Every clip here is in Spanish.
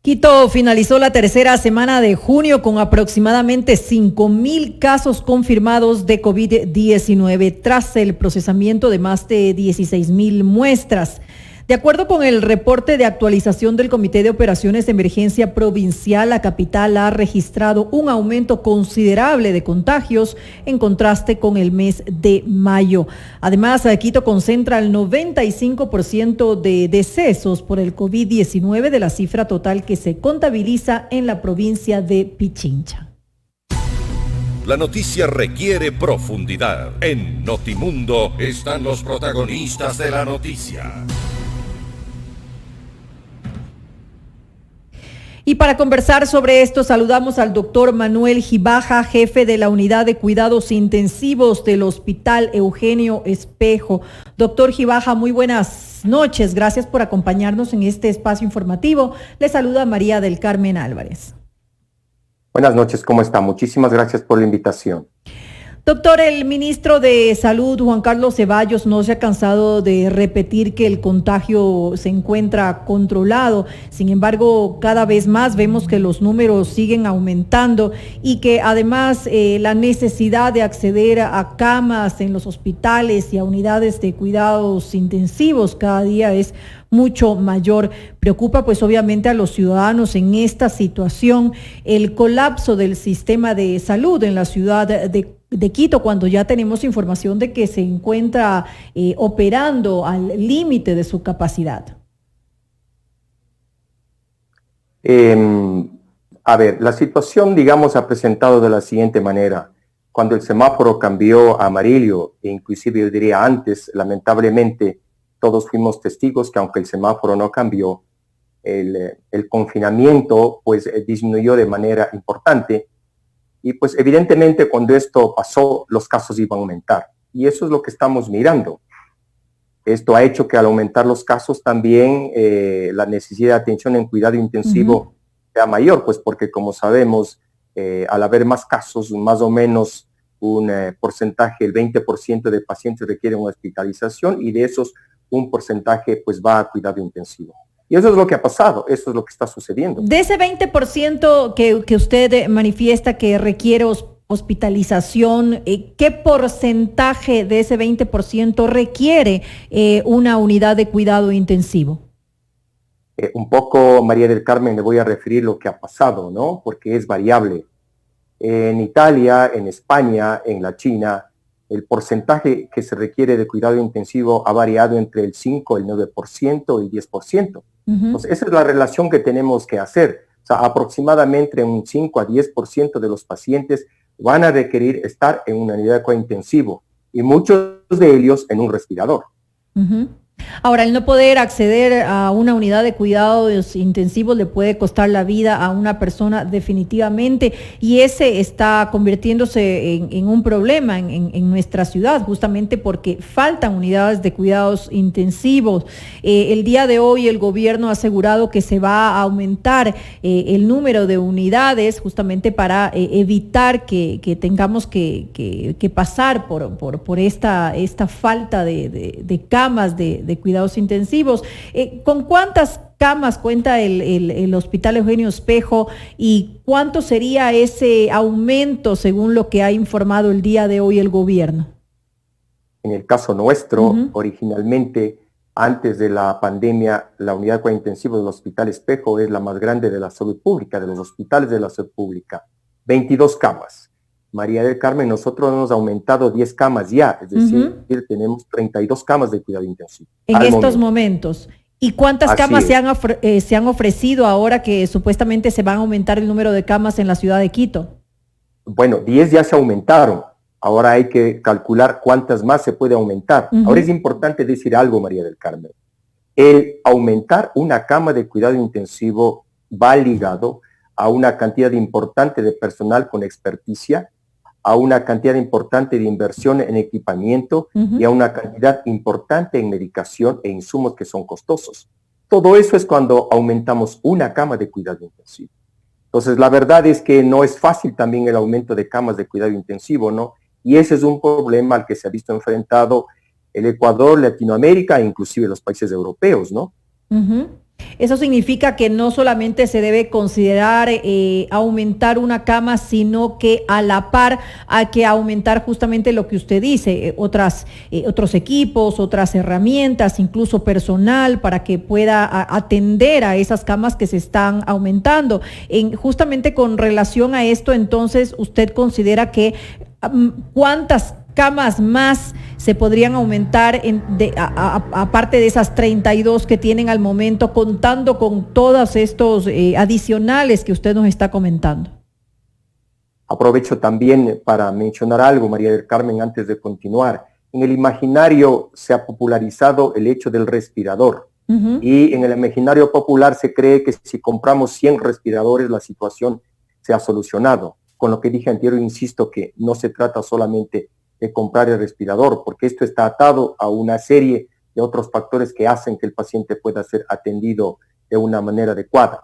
Quito finalizó la tercera semana de junio con aproximadamente 5.000 casos confirmados de COVID-19 tras el procesamiento de más de 16.000 muestras. De acuerdo con el reporte de actualización del Comité de Operaciones de Emergencia Provincial, la capital ha registrado un aumento considerable de contagios en contraste con el mes de mayo. Además, Quito concentra el 95% de decesos por el COVID-19 de la cifra total que se contabiliza en la provincia de Pichincha. La noticia requiere profundidad. En Notimundo están los protagonistas de la noticia. Y para conversar sobre esto, saludamos al doctor Manuel Gibaja, jefe de la Unidad de Cuidados Intensivos del Hospital Eugenio Espejo. Doctor Gibaja, muy buenas noches. Gracias por acompañarnos en este espacio informativo. Le saluda María del Carmen Álvarez. Buenas noches, ¿cómo está? Muchísimas gracias por la invitación. Doctor, el ministro de Salud, Juan Carlos Ceballos, no se ha cansado de repetir que el contagio se encuentra controlado. Sin embargo, cada vez más vemos que los números siguen aumentando y que además la necesidad de acceder a camas en los hospitales y a unidades de cuidados intensivos cada día es mucho mayor. Preocupa pues obviamente a los ciudadanos en esta situación el colapso del sistema de salud en la ciudad de Quito, cuando ya tenemos información de que se encuentra operando al límite de su capacidad. A ver, la situación, digamos, ha presentado de la siguiente manera. Cuando el semáforo cambió a amarillo, e inclusive yo diría antes, lamentablemente, todos fuimos testigos que aunque el semáforo no cambió, el confinamiento pues disminuyó de manera importante. Y pues evidentemente cuando esto pasó, los casos iban a aumentar. Y eso es lo que estamos mirando. Esto ha hecho que al aumentar los casos también la necesidad de atención en cuidado intensivo sea mayor, pues porque como sabemos, al haber más casos, más o menos un porcentaje, el 20% de pacientes requieren una hospitalización y de esos un porcentaje pues va a cuidado intensivo. Y eso es lo que ha pasado, eso es lo que está sucediendo. De ese 20% que usted manifiesta que requiere hospitalización, ¿qué porcentaje de ese 20% requiere una unidad de cuidado intensivo? Un poco, María del Carmen, le voy a referir lo que ha pasado, ¿no? Porque es variable. En Italia, en España, en la China, el porcentaje que se requiere de cuidado intensivo ha variado entre el 5, el 9% y 10%. Entonces, esa es la relación que tenemos que hacer. O sea, aproximadamente un 5 a 10% de los pacientes van a requerir estar en una unidad de cuidado intensivo y muchos de ellos en un respirador. Ahora, el no poder acceder a una unidad de cuidados intensivos le puede costar la vida a una persona definitivamente, y ese está convirtiéndose en un problema en nuestra ciudad, justamente porque faltan unidades de cuidados intensivos. El día de hoy el gobierno ha asegurado que se va a aumentar el número de unidades justamente para evitar que tengamos que pasar por esta falta de camas de cuidados intensivos. ¿Con cuántas camas cuenta el Hospital Eugenio Espejo y cuánto sería ese aumento según lo que ha informado el día de hoy el gobierno? En el caso nuestro, originalmente, antes de la pandemia, la unidad de cuidado intensivo del Hospital Espejo es la más grande de la salud pública, de los hospitales de la salud pública. 22 camas. María del Carmen, nosotros hemos aumentado 10 camas ya, es decir, tenemos 32 camas de cuidado intensivo. En estos momentos. ¿Y cuántas camas se han ofrecido ahora que supuestamente se van a aumentar el número de camas en la ciudad de Quito? Bueno, 10 ya se aumentaron. Ahora hay que calcular cuántas más se puede aumentar. Ahora es importante decir algo, María del Carmen. El aumentar una cama de cuidado intensivo va ligado a una cantidad importante de personal con experticia, a una cantidad importante de inversión en equipamiento y a una cantidad importante en medicación e insumos que son costosos. Todo eso es cuando aumentamos una cama de cuidado intensivo. Entonces, la verdad es que no es fácil también el aumento de camas de cuidado intensivo, ¿no? Y ese es un problema al que se ha visto enfrentado el Ecuador, Latinoamérica e inclusive los países europeos, ¿no? Eso significa que no solamente se debe considerar aumentar una cama, sino que a la par hay que aumentar justamente lo que usted dice, otros equipos, otras herramientas, incluso personal, para que pueda atender a esas camas que se están aumentando. Justamente con relación a esto, entonces, ¿usted considera que cuántas camas más se podrían aumentar aparte de esas 32 que tienen al momento, contando con todos estos adicionales que usted nos está comentando? Aprovecho también para mencionar algo, María del Carmen, antes de continuar. En el imaginario se ha popularizado el hecho del respirador. Y en el imaginario popular se cree que si compramos 100 respiradores la situación se ha solucionado. Con lo que dije anterior, insisto que no se trata solamente de comprar el respirador, porque esto está atado a una serie de otros factores que hacen que el paciente pueda ser atendido de una manera adecuada.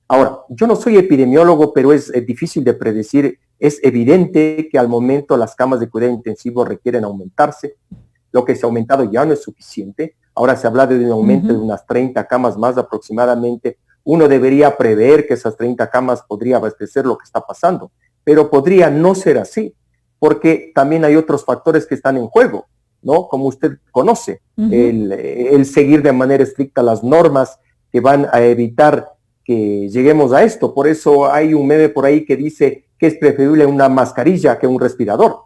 Ahora, yo no soy epidemiólogo, pero es difícil de predecir. Es evidente que al momento las camas de cuidado intensivo requieren aumentarse. Lo que se ha aumentado ya no es suficiente. Ahora se habla de un aumento de unas 30 camas más aproximadamente. Uno debería prever que esas 30 camas podría abastecer lo que está pasando, pero podría no ser así, porque también hay otros factores que están en juego, ¿no? Como usted conoce, el seguir de manera estricta las normas que van a evitar que lleguemos a esto. Por eso hay un meme por ahí que dice que es preferible una mascarilla que un respirador.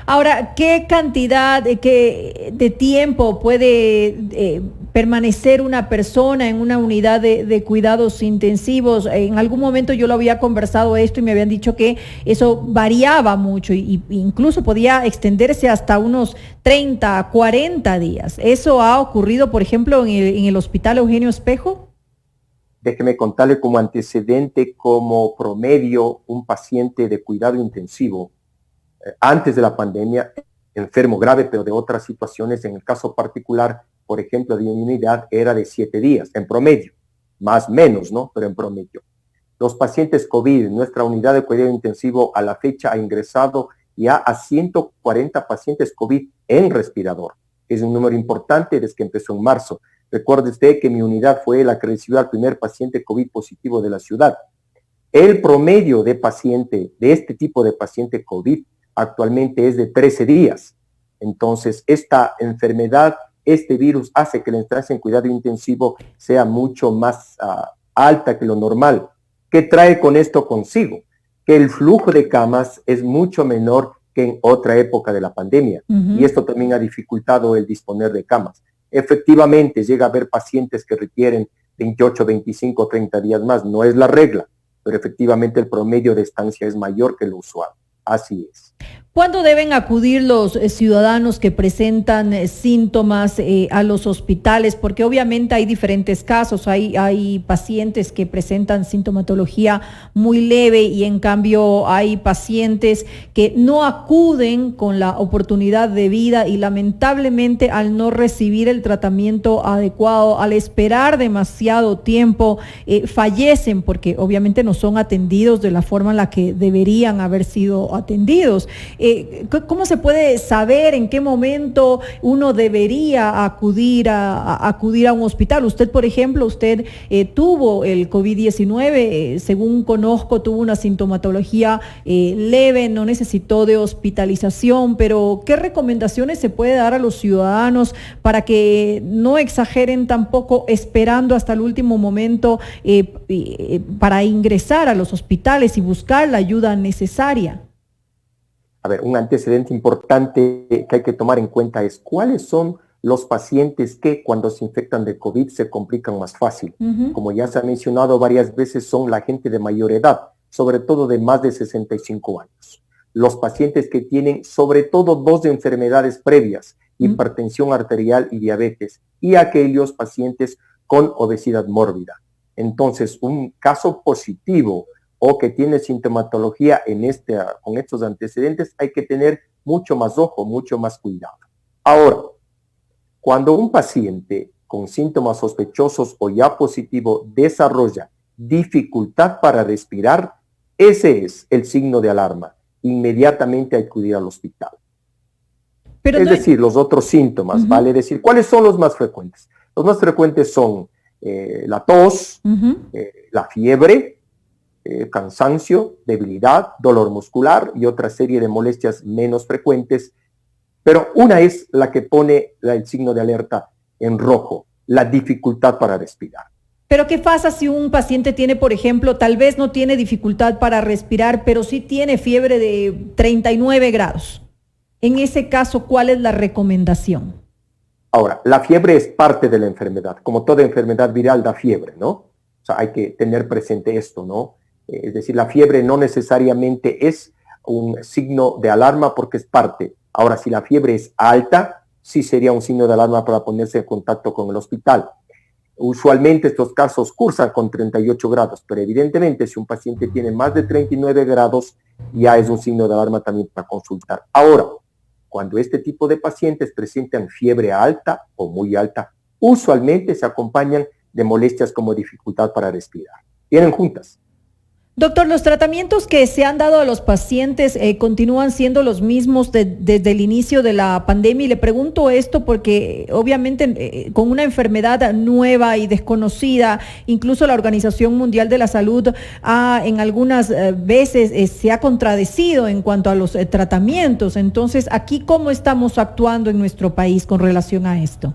Ahora, ¿qué cantidad de tiempo puede permanecer una persona en una unidad de cuidados intensivos? En algún momento yo lo había conversado esto y me habían dicho que eso variaba mucho y incluso podía extenderse hasta unos 30, 40 días. ¿Eso ha ocurrido, por ejemplo, en el Hospital Eugenio Espejo? Déjeme contarle como antecedente, como promedio, un paciente de cuidado intensivo antes de la pandemia, enfermo grave, pero de otras situaciones, en el caso particular, por ejemplo, de mi unidad, era de 7 días, en promedio, más menos, ¿no? Pero en promedio. Los pacientes COVID, nuestra unidad de cuidado intensivo a la fecha ha ingresado ya a 140 pacientes COVID en respirador. Es un número importante desde que empezó en marzo. Recuerde usted que mi unidad fue la que recibió al primer paciente COVID positivo de la ciudad. El promedio de paciente, de este tipo de paciente COVID, actualmente es de 13 días. Entonces, esta enfermedad, este virus hace que la estancia en cuidado intensivo sea mucho más alta que lo normal. ¿Qué trae con esto consigo? Que el flujo de camas es mucho menor que en otra época de la pandemia. Y esto también ha dificultado el disponer de camas. Efectivamente, llega a haber pacientes que requieren 28, 25, 30 días más. No es la regla, pero efectivamente el promedio de estancia es mayor que lo usual. Así es. ¿Cuándo deben acudir los ciudadanos que presentan síntomas a los hospitales? Porque obviamente hay diferentes casos, hay pacientes que presentan sintomatología muy leve y en cambio hay pacientes que no acuden con la oportunidad de vida y lamentablemente al no recibir el tratamiento adecuado, al esperar demasiado tiempo, fallecen porque obviamente no son atendidos de la forma en la que deberían haber sido atendidos. ¿Cómo se puede saber en qué momento uno debería acudir a un hospital? Usted, por ejemplo, tuvo el COVID-19, según conozco, tuvo una sintomatología leve, no necesitó de hospitalización, pero ¿qué recomendaciones se puede dar a los ciudadanos para que no exageren tampoco esperando hasta el último momento para ingresar a los hospitales y buscar la ayuda necesaria? A ver, un antecedente importante que hay que tomar en cuenta es cuáles son los pacientes que cuando se infectan de COVID se complican más fácil. Como ya se ha mencionado varias veces, son la gente de mayor edad, sobre todo de más de 65 años. Los pacientes que tienen sobre todo 2 enfermedades previas, hipertensión arterial y diabetes, y aquellos pacientes con obesidad mórbida. Entonces, un caso positivo o que tiene sintomatología con estos antecedentes, hay que tener mucho más ojo, mucho más cuidado. Ahora, cuando un paciente con síntomas sospechosos o ya positivo desarrolla dificultad para respirar, ese es el signo de alarma. Inmediatamente hay que acudir al hospital. Pero es decir, los otros síntomas, ¿vale? Es decir, ¿cuáles son los más frecuentes? Los más frecuentes son la tos, la fiebre, cansancio, debilidad, dolor muscular y otra serie de molestias menos frecuentes, pero una es la que pone el signo de alerta en rojo, la dificultad para respirar. Pero ¿qué pasa si un paciente tiene, por ejemplo, tal vez no tiene dificultad para respirar, pero sí tiene fiebre de 39 grados? En ese caso, ¿cuál es la recomendación? Ahora, la fiebre es parte de la enfermedad. Como toda enfermedad viral da fiebre, ¿no? O sea, hay que tener presente esto, ¿no? Es decir, la fiebre no necesariamente es un signo de alarma porque es parte. Ahora, si la fiebre es alta, sí sería un signo de alarma para ponerse en contacto con el hospital. Usualmente estos casos cursan con 38 grados, pero evidentemente si un paciente tiene más de 39 grados, ya es un signo de alarma también para consultar. Ahora, cuando este tipo de pacientes presentan fiebre alta o muy alta, usualmente se acompañan de molestias como dificultad para respirar. Vienen juntas. Doctor, ¿los tratamientos que se han dado a los pacientes continúan siendo los mismos desde el inicio de la pandemia? Y le pregunto esto porque obviamente con una enfermedad nueva y desconocida, incluso la Organización Mundial de la Salud en algunas veces se ha contradecido en cuanto a los tratamientos. Entonces, aquí, ¿cómo estamos actuando en nuestro país con relación a esto?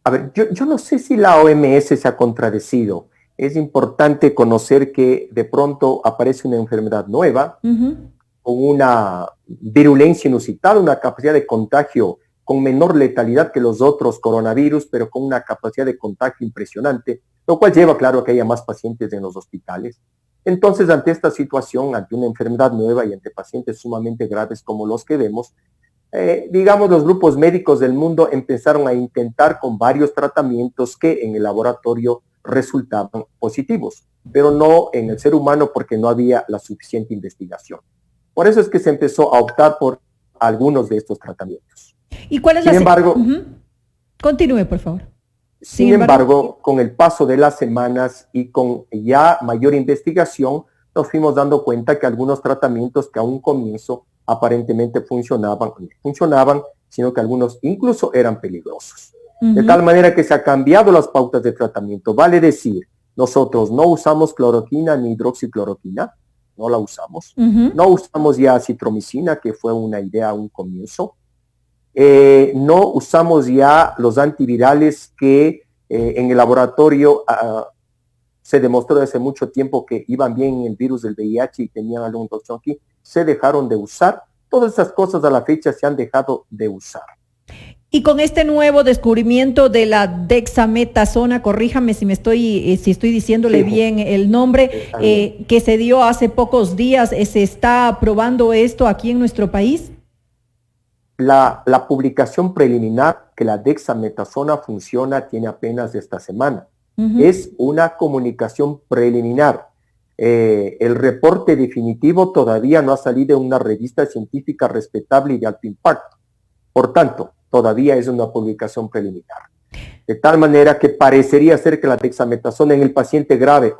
A ver, yo no sé si la OMS se ha contradecido. Es importante conocer que de pronto aparece una enfermedad nueva, con una virulencia inusitada, una capacidad de contagio con menor letalidad que los otros coronavirus, pero con una capacidad de contagio impresionante, lo cual lleva, claro, a que haya más pacientes en los hospitales. Entonces, ante esta situación, ante una enfermedad nueva y ante pacientes sumamente graves como los que vemos, digamos, los grupos médicos del mundo empezaron a intentar con varios tratamientos que en el laboratorio resultaban positivos, pero no en el ser humano porque no había la suficiente investigación. Por eso es que se empezó a optar por algunos de estos tratamientos. ¿Y cuál es Sin embargo, continúe, por favor. Sin embargo, con el paso de las semanas y con ya mayor investigación, nos fuimos dando cuenta que algunos tratamientos que a un comienzo aparentemente funcionaban, sino que algunos incluso eran peligrosos. De tal manera que se han cambiado las pautas de tratamiento. Vale decir, nosotros no usamos cloroquina ni hidroxicloroquina, no la usamos. No usamos ya acitromicina, que fue una idea a un comienzo. No usamos ya los antivirales que en el laboratorio se demostró desde hace mucho tiempo que iban bien en el virus del VIH y tenían alguna infección aquí. Se dejaron de usar. Todas esas cosas a la fecha se han dejado de usar. Y con este nuevo descubrimiento de la dexametasona, corríjame si estoy diciéndole bien el nombre, que se dio hace pocos días, ¿se está probando esto aquí en nuestro país? La publicación preliminar que la dexametasona funciona tiene apenas de esta semana. Es una comunicación preliminar. El reporte definitivo todavía no ha salido en una revista científica respetable y de alto impacto. Por tanto, todavía es una publicación preliminar. De tal manera que parecería ser que la dexametasona en el paciente grave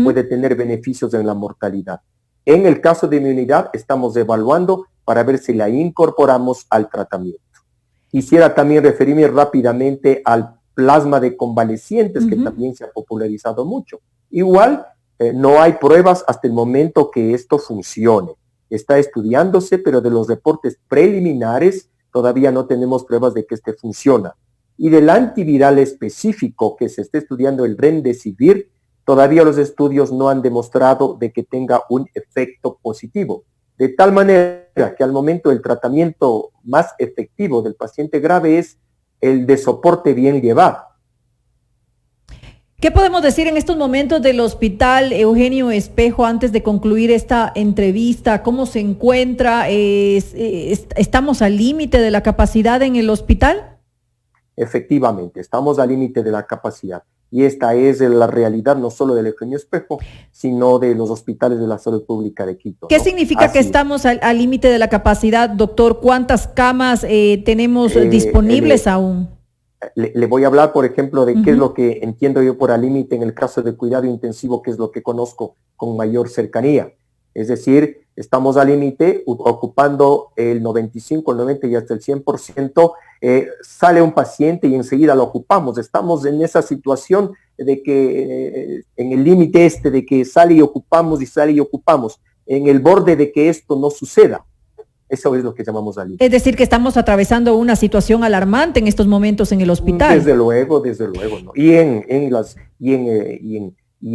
puede tener beneficios en la mortalidad. En el caso de inmunidad, estamos evaluando para ver si la incorporamos al tratamiento. Quisiera también referirme rápidamente al plasma de convalecientes, que también se ha popularizado mucho. Igual, no hay pruebas hasta el momento que esto funcione. Está estudiándose, pero de los reportes preliminares todavía no tenemos pruebas de que este funciona. Y del antiviral específico que se está estudiando, el Remdesivir, todavía los estudios no han demostrado de que tenga un efecto positivo. De tal manera que al momento el tratamiento más efectivo del paciente grave es el de soporte bien llevado. ¿Qué podemos decir en estos momentos del Hospital Eugenio Espejo antes de concluir esta entrevista? ¿Cómo se encuentra? ¿Estamos al límite de la capacidad en el hospital? Efectivamente, estamos al límite de la capacidad. Y esta es la realidad no solo del Eugenio Espejo, sino de los hospitales de la salud pública de Quito. ¿Qué significa que estamos al límite de la capacidad, doctor? ¿Cuántas camas tenemos disponibles aún? Le voy a hablar, por ejemplo, de qué es lo que entiendo yo por al límite en el caso de cuidado intensivo, que es lo que conozco con mayor cercanía. Es decir, estamos al límite ocupando el 95, el 90 y hasta el 100% sale un paciente y enseguida lo ocupamos. Estamos en esa situación de que, en el límite de que sale y ocupamos, en el borde de que esto no suceda. Eso es lo que llamamos alivio. Es decir, que estamos atravesando una situación alarmante en estos momentos en el hospital. Desde luego, ¿no? Y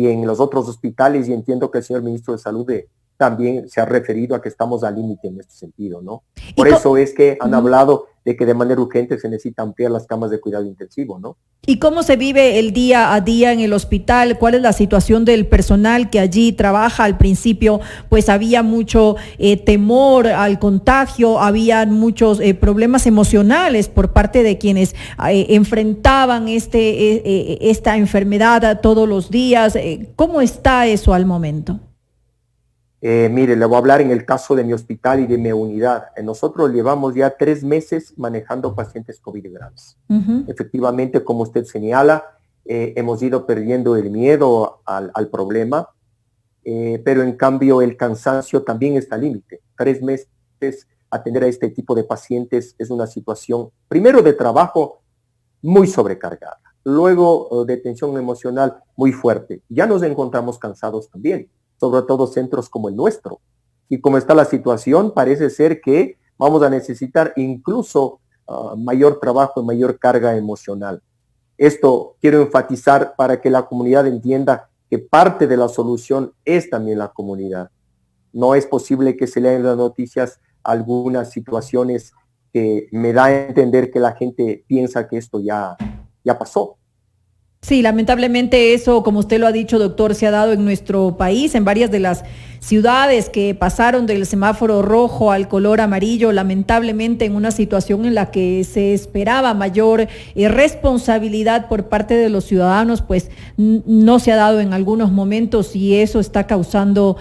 en los otros hospitales, y entiendo que el señor ministro de Salud también se ha referido a que estamos al límite en este sentido, ¿no? Por eso es que han hablado de que de manera urgente se necesita ampliar las camas de cuidado intensivo, ¿no? ¿Y cómo se vive el día a día en el hospital? ¿Cuál es la situación del personal que allí trabaja? Al principio, pues había mucho temor al contagio, había muchos problemas emocionales por parte de quienes enfrentaban esta enfermedad todos los días. ¿Cómo está eso al momento? Mire, le voy a hablar en el caso de mi hospital y de mi unidad. Nosotros llevamos ya 3 meses manejando pacientes COVID graves. Efectivamente, como usted señala, hemos ido perdiendo el miedo al problema, pero en cambio el cansancio también está al límite. 3 meses atender a este tipo de pacientes es una situación, primero de trabajo muy sobrecargada, luego de tensión emocional muy fuerte. Ya nos encontramos cansados también, sobre todo centros como el nuestro. Y como está la situación, parece ser que vamos a necesitar incluso mayor trabajo y mayor carga emocional. Esto quiero enfatizar para que la comunidad entienda que parte de la solución es también la comunidad. No es posible que se lean en las noticias algunas situaciones que me da a entender que la gente piensa que esto ya pasó. Sí, lamentablemente eso, como usted lo ha dicho, doctor, se ha dado en nuestro país, en varias de las ciudades que pasaron del semáforo rojo al color amarillo, lamentablemente en una situación en la que se esperaba mayor responsabilidad por parte de los ciudadanos, pues no se ha dado en algunos momentos y eso está causando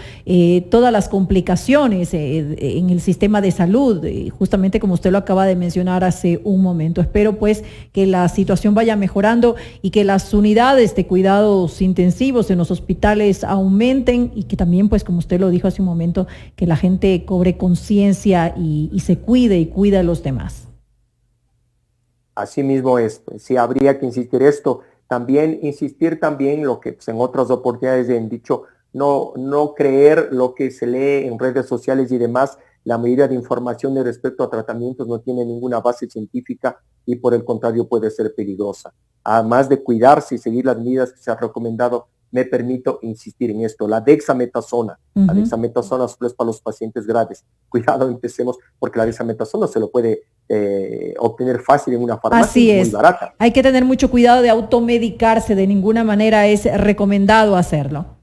todas las complicaciones en el sistema de salud, justamente como usted lo acaba de mencionar hace un momento. Espero pues que la situación vaya mejorando y que las unidades de cuidados intensivos en los hospitales aumenten y que también, pues como usted lo dijo hace un momento, que la gente cobre conciencia y se cuide y cuida a los demás. Así mismo es, pues, sí habría que insistir esto, insistir también lo que pues, en otras oportunidades han dicho, no creer lo que se lee en redes sociales y demás. La mayoría de informaciones respecto a tratamientos no tiene ninguna base científica y por el contrario puede ser peligrosa. Además de cuidarse y seguir las medidas que se han recomendado, me permito insistir en esto, la dexametasona. La dexametasona es para los pacientes graves. Cuidado, empecemos, porque la dexametasona se lo puede obtener fácil en una farmacia. Así es. Muy barata. Hay que tener mucho cuidado de automedicarse, de ninguna manera es recomendado hacerlo.